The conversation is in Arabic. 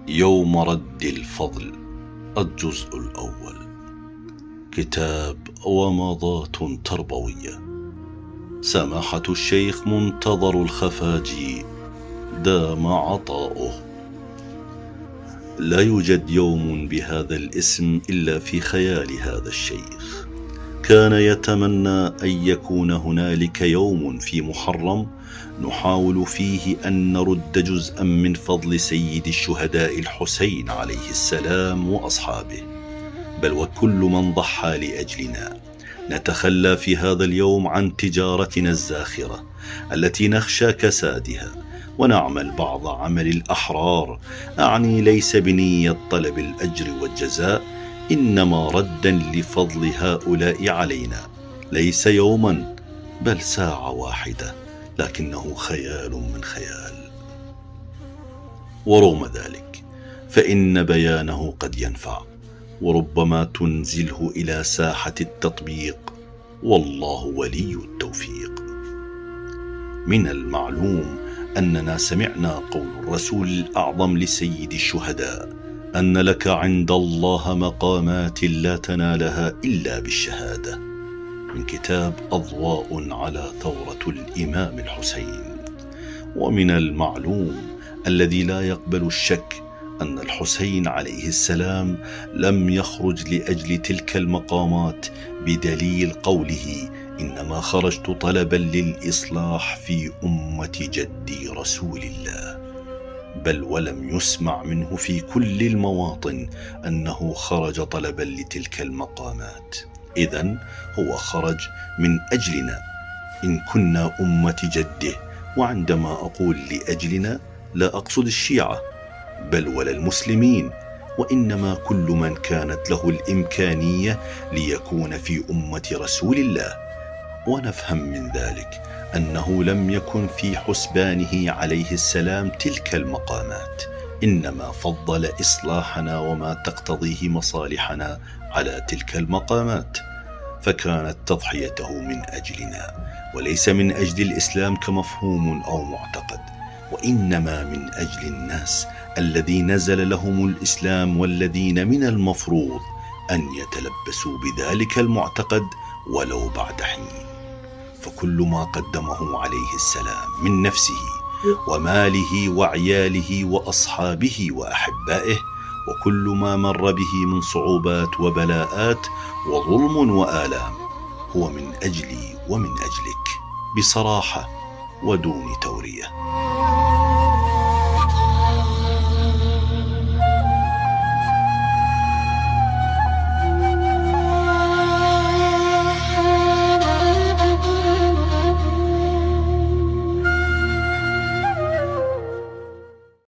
يوم رد الفضل، الجزء الأول. كتاب ومضات تربوية. سماحة الشيخ منتظر الخفاجي دام عطاؤه. لا يوجد يوم بهذا الاسم إلا في خيال هذا الشيخ. كان يتمنى أن يكون هنالك يوم في محرم نحاول فيه أن نرد جزءا من فضل سيد الشهداء الحسين عليه السلام وأصحابه، بل وكل من ضحى لأجلنا. نتخلى في هذا اليوم عن تجارتنا الزاخرة التي نخشى كسادها، ونعمل بعض عمل الأحرار، أعني ليس بنية طلب الأجر والجزاء، إنما ردا لفضل هؤلاء علينا، ليس يوما بل ساعة واحدة، لكنه خيال من خيال. ورغم ذلك فإن بيانه قد ينفع، وربما تنزله إلى ساحة التطبيق، والله ولي التوفيق. من المعلوم أننا سمعنا قول الرسول الأعظم لسيد الشهداء: أن لك عند الله مقامات لا تنالها إلا بالشهادة، من كتاب أضواء على ثورة الإمام الحسين. ومن المعلوم الذي لا يقبل الشك أن الحسين عليه السلام لم يخرج لأجل تلك المقامات بدليل قوله: إنما خرجت طلبا للإصلاح في أمة جدي رسول الله، بل ولم يسمع منه في كل المواطن أنه خرج طلبا لتلك المقامات. إذن هو خرج من أجلنا إن كنا أمة جده. وعندما أقول لأجلنا لا أقصد الشيعة بل ولا المسلمين، وإنما كل من كانت له الإمكانية ليكون في أمة رسول الله. ونفهم من ذلك أنه لم يكن في حسبانه عليه السلام تلك المقامات، إنما فضل إصلاحنا وما تقتضيه مصالحنا على تلك المقامات، فكانت تضحيته من أجلنا، وليس من أجل الإسلام كمفهوم أو معتقد، وإنما من أجل الناس الذي نزل لهم الإسلام، والذين من المفروض أن يتلبسوا بذلك المعتقد ولو بعد حين. فكل ما قدمه عليه السلام من نفسه وماله وعياله وأصحابه وأحبائه، وكل ما مر به من صعوبات وبلاءات وظلم وآلام، هو من أجلي ومن أجلك، بصراحة ودون تورية.